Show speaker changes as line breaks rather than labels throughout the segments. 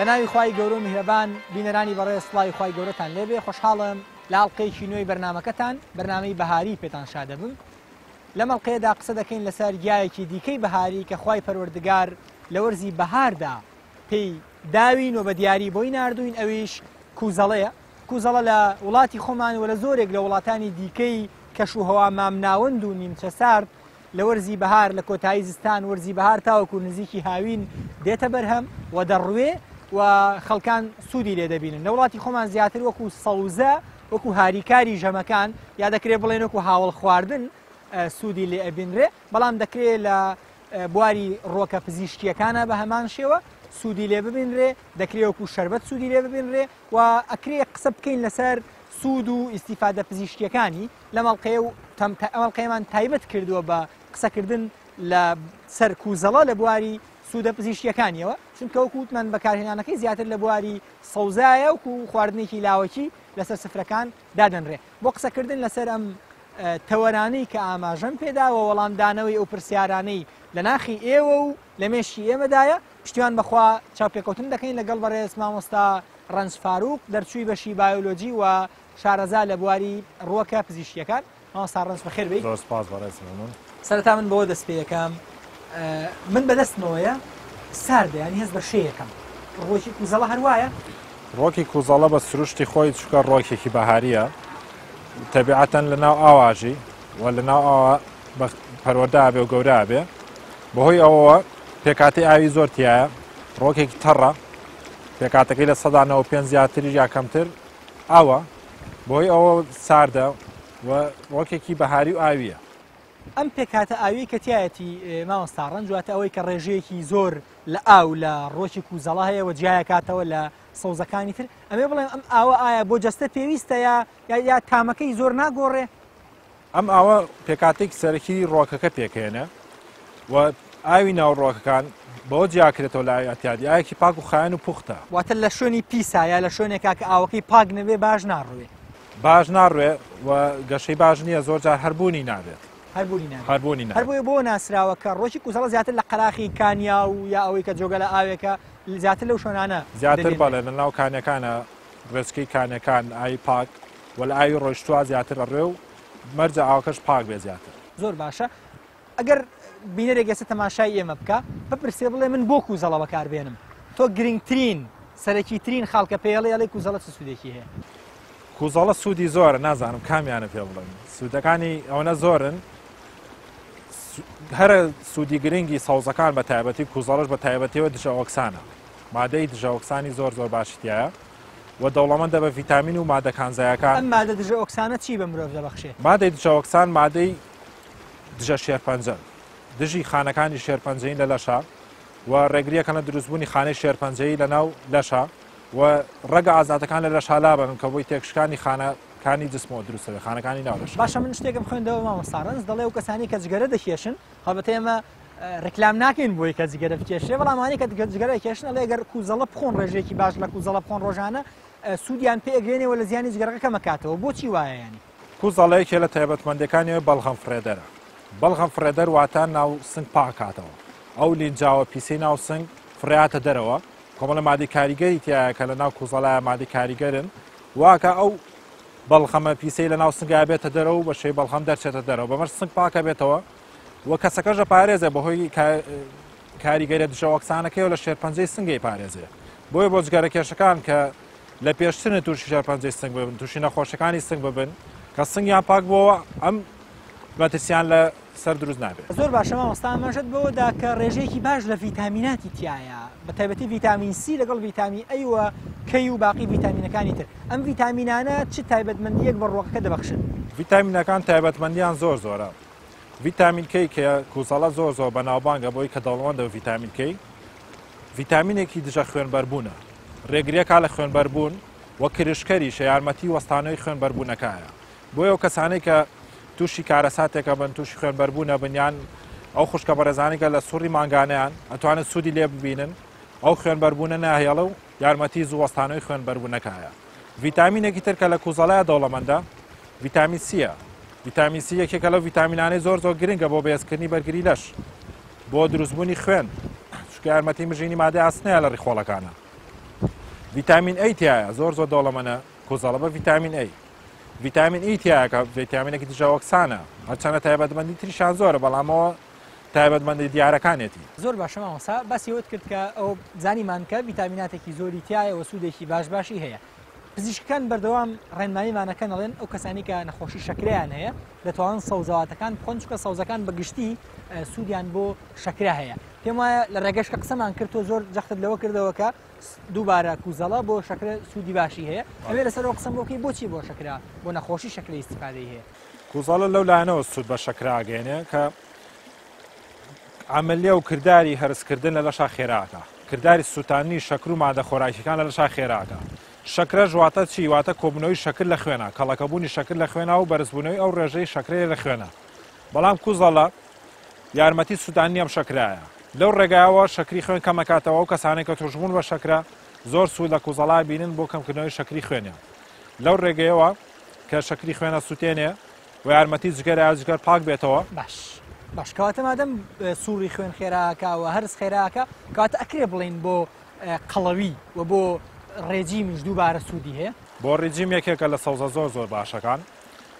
بە ناوی خوای گەورە و میهرەبان بینەرانی بەڕێز سڵاوی خوای گەورەتان لێبێ خۆشحاڵم لە ئاڵلقەیەکی نوێی بەرنامەکەتان بەرنامەی بەهاری پێتان شادەبم لە مەڵقەیەدا قسە دەکەین لەسەر گیایەکی دیکەی بەهاری کە خوای پەروەردگار لە وەرزی بەهاردا پێی داوین و بە دیاری بۆی ناردوین ئەویش کوزەڵەیە کوزەڵە لە وڵاتی خۆمان و لە زۆرێک لە وڵاتانی دیکەی کەش و هەوا مامناوەند و نیمچە سارد لە وەرزی بەهار لە کۆتایی زستان وەرزی بەهار تاوەکو نزیکی هاوین دێتە بەرهەم و دەڕوێ و خەڵکان سوودی لێ دەبینن لە وڵاتی خۆمان زیاتر وەکو سەوزە وەکو هاریکاری ژەمەکان یا دەکرێت بڵێن وەکو هاوڵ خواردن سوودی لێ ئەبینرێ بەڵام دەکرێت لە بواری ڕۆکە پزیشکیەکانە بە هەمان شێوە سوودی لێ ببینرێ دەکرێت وەکو شەربەت سوودی لێ ببینرێ و ئەکرێ قسە بکەین لەسەر سوود و ئیسیفادە پزیشکیەکانی لە مەڵقەیە و ئەمەڵقەیەمان تایبەت کردووە بە قسەکردن لە سەر کوزەڵە لە بواری سوودە پزیشکیەکانیەوە چونکە وەکو وتمان بەکارهێنانەکەی زیاتر لە بواری سەوزایە وەکو خواردنێکی لاوەکی لەسەر سفرەکان دادەنرێ بۆ قسەکردن لەسەر ئەم تەوەرانەی کە ئاماژەم پێداوە وەڵامدانەوەی ئەو پرسیارانەی لە ناخی ئێوە و لە مێشکی ئێمەدایە پشتیوان بەخوا چاوپێکەوتن دەکەین لەگەڵ بەڕێز مامۆستا ڕەنج فاروق دەرچووی بەشی بایۆلۆجی و شارەزا لە بواری ڕووەکە پزیشکیەکان مامۆستا ڕەنج بەخێر بێیت. سەرەتا من بەوە دەست پێ یەکەم من بەدەستمەوەیە ساردە ینی هەست بە شەیەکەم ڕۆکی کوزەڵە هەروایە
ڕۆکی کوزەڵە بە سروشتی خۆی چکە ڕۆکێکی بەهاریە تەبیعەتەن لەناو ئاواژی و لەناو ئاوا پەروەردە بێ و گەورە بێ بەهۆی ئەوەوە پێکاتی ئاوی زۆر تایە ڕۆکێکی تەڕە پێکاتەکەی لە 195 زیاتری یا کەمتر ئاوە بۆی ئەوە ساردە و ڕۆکێکی بەهاری و ئاویە.
ئەم پێکاتە ئاوی کە تایەتی مامۆستا ڕەنج واتە ئەوەی کە ڕێژەیەکی زۆر لە ئاو لە ڕۆکی کوزەڵە هەیە و جیایە کاتەوە لە سەوزەکانی تر ئەمێ بڵێم ئەم ئاوە ئایا بۆ جەستە پێویستە یا تامەکەی زۆر ناگۆڕێ؟
ئەم ئاوە پێکاتێک سەرەکی ڕۆکەکە پێکێنە و ئاوی ناو ڕۆکەکان بۆ جیاکرێتەوە لە ئاتیادی ئاەکی پاک و خایەن و پوختە
واتە لە شوێنی پیسا یا لە شوێنێکا کە ئاوەکەی پاک نەبێ باش ناڕوێ
باش ناڕوێ و گەشەی باش نییە زۆر جار هەربوونی نابێت
هەربوونی هەربووی بۆ ناسراوە کە ڕۆژی کوزەڵە زیاتر لە قەراخی کانیا و یا ئەوەی کە جۆگە لە ئاوێکە زیاتر لەو شوێنانە
زیاتر بەڵێ لە ناو کانەکانە ڕێچکەی کانەکان ئاوی پاک و لە ئاوی ڕۆیشتووە زیاتر ڕێ و مەرجە ئاوەکەش پاک بێ زیاتر
زۆر باشە ئەگەر بینەرێک ئێستا تەماشای ئێمە بکە بپرسێ بڵێ من بۆ کوزەڵە بەکاربێنم تۆ گرنگترین سەرەکیترین خاڵکە پێڵێ ئەڵێ کوزەڵە چ سوودێکی هەیە؟
کوزەڵە سوودی زۆرە نازانم کامیانە پێ بڵێن سوودەکانی ئەوەنە زۆرن هەرە سوودی گرنگی سەوزەکان بە تایبەتی کوزەڵەش بە تایبەتیەوە دژە ئۆکسانە مادەی دژە ئۆکسانی زۆر زۆر باشیتیایە و دەوڵەمەندە بە ڤیتامین و مادە کانزایەکان.
ئەم مادە دژە ئۆکسانە چی بە مرۆڤ دەبەخشێت؟
مادەی دژە ئۆکسان مادەی دژە شێرپەنجە دژی خانەکانی شێرپەنجەین لە لەشە و ڕێگریەکەن لە دروستبوونی خانەی شێرپەنجەی لە ناو لەشە و ڕەگە ئازاتەکان لە لەشالا بن کە بۆی تێکشکانی خانەکانی جسمەوە دروستە خانەکانی ناولەش.
باشە من شتێکم خوێندەوە مامۆستا ڕەنج دەڵێ و کەسانی کە جگەرە دەکێشن هەڵبەتە ئێمە ڕکلام ناکەین بۆی کە جگەرە بکێشێ بەڵامانی کە جگەرە کێشن ئەڵێ ئەگەر کوزەڵە بخۆن ڕێژێکی باش لە کوزەڵە بخۆن ڕۆژانە سوودیان پێ ئەگرێنێەوە لە زیانی جگەرەکە کەمەکاتەوە بۆچی وایە ینی؟
کوزەڵەیەکێ لە تایبەتمەندەکانیەوە بەڵخەم فرێدەرە بەڵخەم فرێدەر واتە ناو سنگ پاکاتەوە ئەو لینجاوە پیسەی ناو سنگ فراتە دەرەوە کۆمەڵە مادەی کاریگەری تایە کە لە ناو کوزەڵایە مادەی کاریگەرن واکە ئەو بەڵخەمە پیسەی لە ناو سنگا بێتە دەرەوە بە شێی بەڵخەم دەرچێتە دەرەوە بەمەش سنگ پاکە بێتەوە و کەسەکەژە پارێزە بەهۆی کاریگەرە دژە ئۆکسانەکەی و لە شێرپەنجەی سنگی پارێزێ بۆیە بۆ جگەرە کێشەکان کە لە پێشترە تووشی شێرپەنجەی سنگ ببن تووشی نەخۆشەکانی سنگ ببن کە سنگیان پاک بۆەوە ئەم مەترسیان لە سەر دروست نابێت.
زۆر باشە مامۆستا ئەمەشت بەوەدا کە ڕێژەیەکی باش لە ڤیتامیناتی تایە بە تایبەتی ڤیتامین سی لەگەڵ ڤیتامی ئەیوە کەی و باقی ڤیتامینەکانی تر ئەم ڤیتامینانە چ تایبەتمەندیەک بە ڕۆکەکە دەبەخشن؟
ڤیتامینەکان تایبەتمەندیان زۆر زۆرە ڤیتامین کەی کە کوزەڵە زۆر زۆر بەناوبانگە بۆی کە دەوڵەمەندە ڤیتامین کەی ڤیتامینێکی دژە خوێنبەربوونە ڕێگریەکە لە خوێنبەربوون وە کرشکەری شەیارمەتی وەستانەوەی خوێنبەربوونەکایە بۆیە ئەو کەسانەی کە تووشی کارەساتێکە بن تووشی خوێنبەربوونە بنیان ئەو خوشکە بەڕێزانێکە لە سوڕی ماگانیان ئەتوانن سوودی لێ ببینن ئەو خوێنبەربوونە ناهێڵە و یارمەتی زووەستانەوەی خوێنبەربوونەکایە. ڤیتامینێکی ترکە لە کوزەڵایە دەوڵەمەندە ڤیتامین سیە ڤیتامین سی یەکێکە لەو ڤیتامینانەی زۆر زۆر گرنگە بۆ بەهێزکردنی بەرگری لەش بۆ دروستبوونی خوێن چکە یارمەتی مژینی مادەی ئاسنەیە لە ڕیخۆڵەکانە ڤیتامین ئەی تایە زۆر دەوڵەمەندە کۆزەڵە بە ڤیتامین ئەی ڤیتامین ئی تایە کە ڤیتامینێکی دژەوەکسانە هەرچەندە تایبەتمەندی تریشان زۆرە بەڵامەوە تایبەتمەندی دیارەکانێتی
زۆر باشە مامۆستا بەسیەوەت کرد کە ئەو زانیمان کە ڤیتامیناتێکی زۆری تایە و سوودێکی باشی هەیە پزیشکەکان بەردەوام ڕێنماییمانەکە دەڵێن ئەو کەسانی کە نەخۆشی شەکرەیان هەیە دەتوانن سەوزەواتەکان بخۆن چونکە سەوزەکان بەگشتی سوودیان بۆ شەکرا هەیە پێم وایە لە ڕێگەشکە قسەمان کرد تۆ زۆر جەختت لەوە کردەوە کە دووبارە کوزەڵە بۆ شەکرە سوودی باشی هەیە ئەوێ لەسەرەوە قسەم بۆکەی بۆچی بۆ شەکرا بۆ نەخۆشی شەکرە ئیستیفادەی هەیە
کوزەڵە لەو لایەنەوە سوود بە شەکراگەێنێ کە عملیە و کردداری هەرسکردن لە لەشا خێراکە کردداری سووتانی شەکر و مادە خۆراکیەکان لە لەشا خێراکە شەکرە ژواتە چی واتە کۆبنەوەی شەکر لە خوێنە کەڵەکەبوونی شەکر لە خوێنە و بەرزبوونەوەی ئەو ڕێژەی شەکرەیە لە خوێنە بەڵام کوزەڵە یارمەتی سووتانی ئەم شەکرایە لەو ڕێگایەوە شەکری خوێن کەمەکاتەوە و کەسانێک کە توشبوون بە شەکرە زۆر سوود لە کوزەڵا بینن بۆ کەمکردنەوەی شەکری خوێنە لەو ڕێگەیەوە کە شەکری خوێنە سووتێنێ و یارمەتی جگەرە جگەر پاک بێتەوە
باش کەواتە مادەم سووری خوێن خێراکەوە هەرس خێراکە کەواتە ئەکرێ بڵین بۆ قەڵەوی و بۆ ڕێجیمیش دووبارە سوودی هەیە
بۆ ڕێجیم یەکێکە لە سەوزە زۆر باشەکان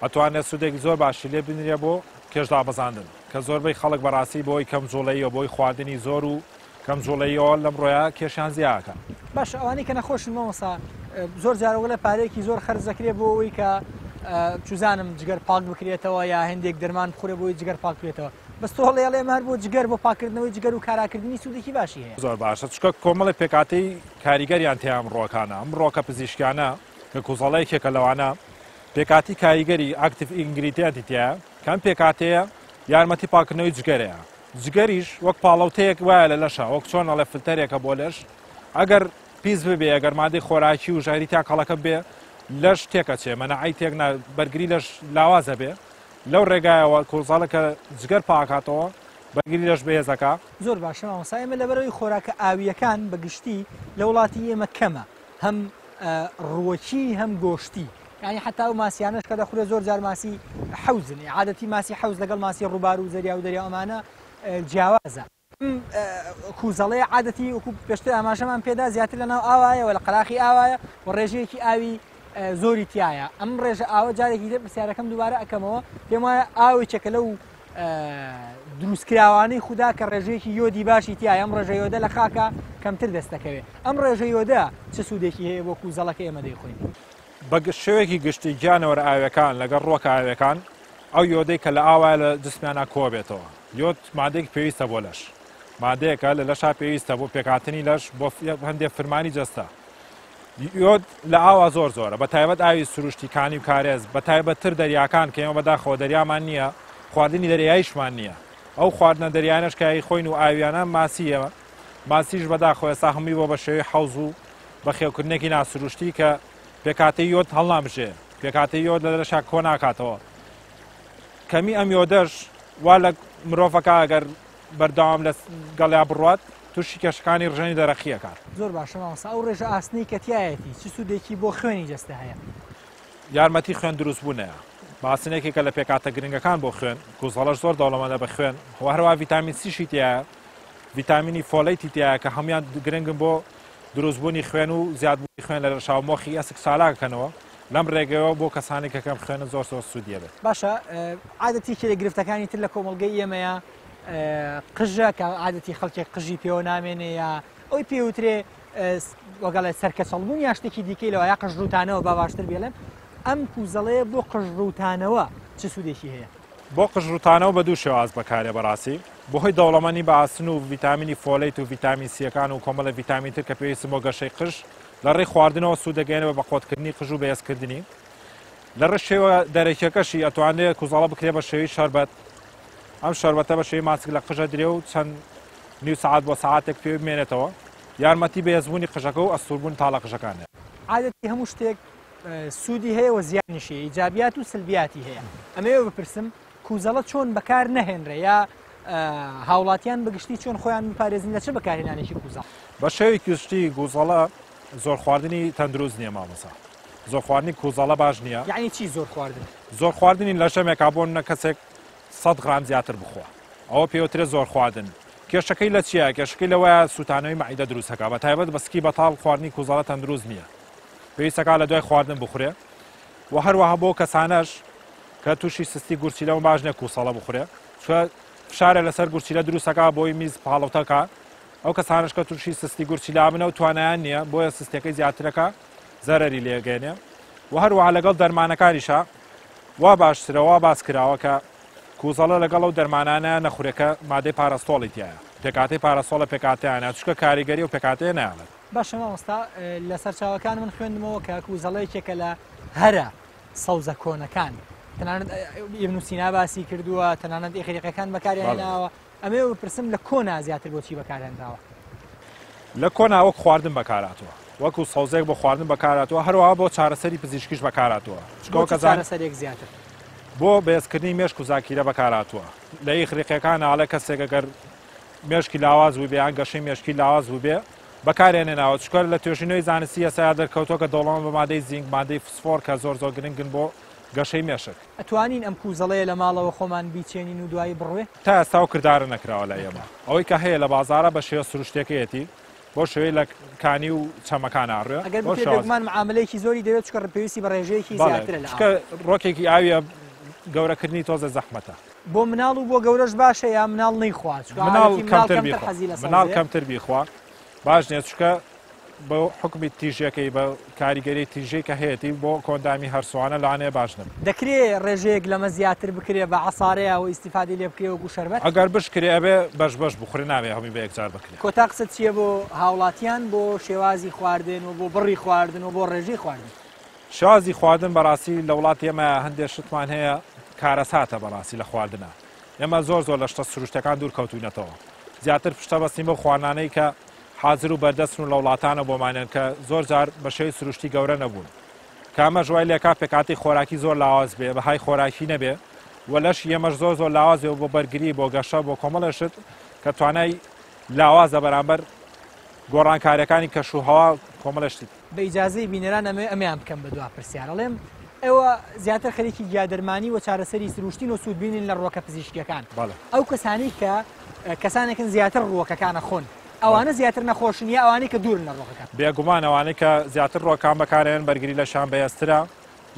ئەتوانێت سوودێکی زۆر باشی لێ بنرێ بۆ کێشدا بەزاندن کە زۆربەی خەڵک بەڕاستی بۆی کەمجوڵەیی و بۆی خواردنی زۆر و کەمجوڵەیەوە لەم ڕۆیە کێشیان زیاکە
باش ئەوانەی کە نەخۆشن مامۆستا زۆر جارەوە لە پارەیەکی زۆر خەرج دەکرێت بۆ ئەوەی کە چوزانم جگەر پاک بکرێتەوە یا هەندێک دەرمان بخورێ بۆی جگەر پاک بکرێتەوە بەستۆ هەڵێڵێ هەر بۆ جگەر بۆ پاکردنەوەی جگەر و کاراکردنی سوودێکی باشی هەیە
زۆر باشە چکە کۆمەڵی پێکاتەی کاریگەریان تیا ئەم ڕۆکانە ئەم ڕۆکە پزیشکانە کە کوزەڵەیەکێکە لەوانە پێکاتی کاریگەری ئاکتیڤ ئینگریدیانتی تایە کەم پێکاتەیە یارمەتی پاکردنەوەی جگەرەیە جگەریش وەک پاڵەوتەیەک وایە لە لەشە وەک چۆن ئەڵێ فلتەرێکە بۆ لەش ئەگەر پیس ببێ ئەگەر مادەی خۆراکی و ژاری تا کەڵەکە بێ لەش تێکەچێ مەنەعی تێک بەرگری لەش لاوازە بێ لەو ڕێگایەوە کوزەڵە کە جگەر پاکاتەوە بەرگری لەش بەهێزەکە
زۆر باشە مامۆستا ئێمە لەبەرەوەی خۆراکە ئاویەکان بەگشتی لە وڵاتی ئێمە کەمە هەم ڕووەکی هەم گۆشتی یعنی حتا و ماسیانش کە دەخورێ زۆر جار ماسی حەوزن عادەتی ماسی حەوز لەگەڵ ماسی ڕووبار و زەریا و دەریا ئەمانە جیاوازە کوزەڵەیە عادەتی وەکو پێشتر ئاماژەمان پێدا زیاتر لەناو ئاوایەوە لە قەراخی ئاوایە و ڕێژەیەکی ئاوی زۆری تایە ئەم ڕێژە ئاوە جارێکی دە پرسیارەکەم دووبارە ئەەکەمەوە پێم وایە ئاوێکێکە لەو دروستکراوانەی خوددا کە ڕێژەیەکی یۆدی باشی تایە ئەم ڕێژە یۆدە لە خاکە کەمتر دەستەکەوێت ئەم ڕێژە یۆدە چ سوودێکی هەیە بۆ کوزەڵەکە ئێمە دەیخۆین
بە شێوەیەکی گشتی گیانەوەرە ئاوەکان لەگەڵ ڕۆکە ئاوەکان ئەو یۆدەی کە لە ئاوا لە جسمیانە کۆبێتەوە یۆد مادێک پێویستە بۆ لەش مادەیەکە لە لەشا پێویستە بۆ پێکاتنی لەش بۆ هەندێک فرمانی جەستە یۆد لە ئاوا زۆرە بە تایبەت ئاوی سروشتیکانی و کارێز بە تایبەتتر دەریاکان کە ئێمە بەداخەوە دەریامان نییە خواردنی دەریاییشمان نییە ئەو خواردنە دەریانەش کای خۆین و ئاویانە ماسیەوە ماسیش بەداخۆ ئێستا هەمووی بۆ بە شێوەی حەوز و بە خێوکردنێکی ناسروشتی کە پێکاتی یۆد هەڵنامژێ پێکاتی یۆد لە لەشا کۆ ناکاتەوە کەمی ئەم یۆدەش وا لە مرۆڤەکە ئەگەر بەردەوام لە گەڵیا بڕات تووشی کێشەکانی ڕژەنی دەرەخیەکات
زۆر باشە مامۆستا ئەو ڕێژە ئاسنەی کەتیایەتی چ سوودێکی بۆ خوێنی جەستە هەیە
یارمەتی خوێن دروست بوونەیە باسنێکێکە لە پێکاتە گرنگەکان بۆ خوێن کوزەڵەش زۆر دەوڵەمەندە بە خوێن هەروە ڤیتامین سیشی تایە ڤیتامینی فۆلەیتی تایە کە هەمویان گرنگن بۆ دروستبوونی خوێن و زیادبوونی خوێن لە شاومۆخی ئەسک سالاکەنەوە لەم ڕێگەوە بۆ کەسانی کەکەم خوێنە زۆر سوودیە بێت
باشە عادەتی کێ لە گرفتەکانی تر لە کۆمەڵگەی ئێمەیە قژە کە عادەتی خەڵکێک قژی پێوە نامێنێ یا ئەوی پێوترێ وەگەڵێ سەرکەچەڵبوون یا شتێکی دیکەی لەوە یا قژڕوتانەوە با باشتر بێڵێن ئەم کوزەڵەیە بۆ قژڕوتانەوە چ سوودێکی هەیە
بۆ قژڕوتانەوە بە دوو شێواز بەکارێ بەڕاستی بۆهۆی دەوڵەمەندی بە ئاسن و ڤیتامینی فۆلەیت و ڤیتامین سیەکان و کۆمەڵە ڤیتامین تر کە پێویستن بۆ گەشەی قژ لە ڕێی خواردنەوە سوودەگەێنەوە بە قۆتکردنی قژ و بەهێزکردنی لە ڕێ شێوە دەرەکیەکەشی ئەتوانێت کوزەڵە بکرێ بە شێوی شەربەت ئەم شەربەتە بە شێوی ماسک لە قژە درێ و چەند نیو سعات بۆ ساعاتێک پێ بمێنێتەوە یارمەتی بەهێزبوونی قژەکە و ئەستوربوون تاڵە قژەکانە
عادەتی هەموو شتێک سوودی هەیە و زیانیشی ئیجابیات و سلبیاتی هەیە ئەمەوە بپرسم کوزەڵە چۆن بەکار نەهێنرێ یا هاوڵاتیان بەگشتی چۆن خۆیان بپارێزن لە چه بەکارهێنانێکی کوزەڵ
بە شێوی گشتی گوزەڵە زۆر خواردنی تەندروست نییە مامۆستا زۆر خواردنی کوزەڵە باش نییە
یعنی چی زۆر خواردن
زۆر خواردنی لە ژەمێکا بۆ نە کەسێک 100 غرام زیاتر بخۆ ئەوە پێوترێ زۆر خواردن کێشەکەی لە چیە؟ کێشەکەی لەوەیە سوتانەوەی مەعیدە دروستەکە بە تایبەت بەسکی بەتاڵ خواردنی کوزەڵە تەندروست نییە پێویستەکە لە دوای خواردن بخورێ و هەروەها بۆ کەسانەش کە تووشی سستی گورچیلە و باش نیە کوسەڵە بخورێ چونکە فشارە لەسەر گورچیلە دروستەکە بۆی میز پاڵەوتەکە ئەو کەسانش کە تووشی سستی گورچیلا بنە و توانایان نییە بۆیە سستەکەی زیاترەکە زەرەری لێگەێنێ و هەروەها لەگەڵ دەرمانەکانیشە وا باشترەوە باس کراوە کە کوزەڵە لەگەڵ ئەو دەرمانانە نەخورێکە مادەی پارەستۆڵی تایە پێکاتی پارەسۆڵە پێکاتیانە چکە کاریگەری و پێکاتێ نایڵێت
باشە مامۆستا لە سەرچاوەکان من خوێندمەوە کە کوزەڵەیەکێکە لە هەرە سەوزە کۆنەکان تەنانەت ئیبن سینا باسی کردووە تەنانەت ئیغریقیەکان بەکارهێناوە ئەمێ بپرسم لە کۆنا زیاتر بۆچی بەکارهێنراوە
لە کۆنا وەک خواردن بەکاراتەوە وەکو سەوزێک بۆ خواردن بەکاراتەوە هەروەها بۆ چارەسەری پزیشکیش بەکاراتەوە
چارەسەرێک زیاتر
بۆ بێزکردنی مێشک و زاکیرە بەکاراتوە لە ئیغریقیەکان ئاڵە کەسێک ئەگەر مێشکی لاواز بوو بێ یان گەشەی مێشکی لاواز بوو بێ بەکارهێنێناوە چکە لە توێژینەوەی زانستی ئێستا دەرکەوتۆ کە دەوڵەمە بە مادەی زینک مادەی فسفۆر کە زۆر گرنگن بۆ گەشەی مێشک
ئەتوانین ئەم کوزەڵەیە لە ماڵەوە خۆمان بیچێنین و دوایی بڕوێ
تا ئێستا و کردارە نەکراوە لە ئێمە ئەوەی کە هەیە لە بازارە بە شێوە سروشتێکەتی بۆ شوێی لە کانی و چەمەکان ئاڕێ
ئەگەر بێگومان معاملەیەکی زۆری دەوێت چکە پێویستی بە ڕێژەیەکی زیاترە
لە ڕۆکێکی ئاویە گەورەکردنی تۆزە زەحمەتە
بۆ مناڵ و بۆ گەورەش باشە یا مناڵ نەیخوات
مناڵ کەمتر بیخوا باش نیە چکە بە حکمی تیژەکەی بە کاریگەری تیژەی کە هەیەی بۆ کۆندامی هەرسوانە لەوانەیە باش نم
دەکرێت ڕێژەیەک لەمە زیاتر بکرێت بە عسارەیە و ئیسیفادی لێ بکرێ وەکو شەربەت
ئەگەر بشکرێ ئەبێ بەش بخورێ ناوێ هەمی بە یەکجار بکرێت
کۆتا قسە چییە بۆ هاوڵاتیان بۆ شێوازی خواردن و بۆ بڕی خواردن و بۆ ڕێژەی خواردن
شازی خواردن بەڕاستی لە وڵات ئێمە هەندێک شتمان هەیە کارەساتە بەڕاستی لە خواردنە ئێمە زۆر لە شتە سروشتەکان دوور کەوتوینەتەوە زیاتر پشتە بەستیم بە خواردنانەی کە حاضر و بەردەستن و لە وڵاتانە بۆمانێن کە زۆر جار بە شێوی سروشتی گەورە نەبوون کامە ژوای لێکا پێکاتی خۆراکی زۆر لاواز بێ بەهای خۆراکی نەبێ و لەش ئێمەش زۆر لاوازێ و بۆ بەرگری بۆ گەشە بۆ کۆمەڵەشت کە توانای لاوازە بەرامبەر گۆڕانکاریەکانی کەشوهەوا کۆمەڵشتی
بە ئیجازەی بینەران ئەمیان بکەم بە دوا پرسیارەڵێم ئێوە زیاتر خەریکی گیادەرمانی و چارەسەری سروشتین و سوودبینین لە ڕۆکە پزیشکیەکان ئەو کەسانی کە کەسانێکن زیاتر ڕۆکەکانە خۆن ئەوانە زیاتر نەخۆشنیە ئەوانەی کە دوور لە ڕۆکەکان
بێگومان ئەوانەی کە زیاتر ڕۆکان بەکارێن بەرگری لە شان بەهێزترە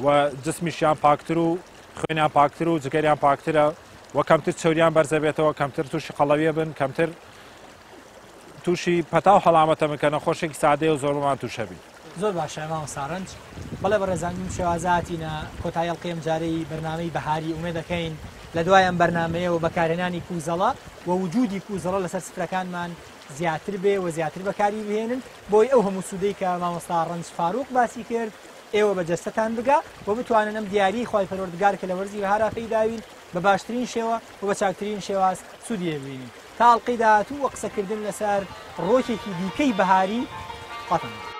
و جسمیشیان پاکتر و خوێنیان پاکتر و جگەریان پاکترە و کەمتر چوریان بەرزەبێتەوە کەمتر تووشی قەڵەویە بن کەمتر تووشی پەتا و هەڵامەتە من کە نەخۆشێکی سادەیە و زۆرمان تووشەبی
زۆر باشە ماوە ساڕنج بەڵێ بەڕێزانیم شێوازاتینە کۆتایی هەڵقەیەم جارەی بەرنامەی بەهاری ئومێ دەکەین لە دوایان بەرنمەیە و بەکارهێنانی کوزەڵە و وجودی کوزەڵە لەسەر سفرەکانمان زیاتر بێ و زیاتر بەکاری بهێنن بۆی ئەو هەموو سوودەی کە مامۆستا ڕەنج فاروق باسی کرد ئێوە بە جەستەتان بگا بۆ بتوانن ئەم دیاری خۆی پەروەردگار کە لە وەرزی بەهارا پەیداوین بە باشترین شێوە و بە چاکترین شێواز سوودی ببینین تا ئەڵقەی داهاتوو وە قسەکردن لەسەر ڕۆکێکی دیکەی بەهاری قەتەن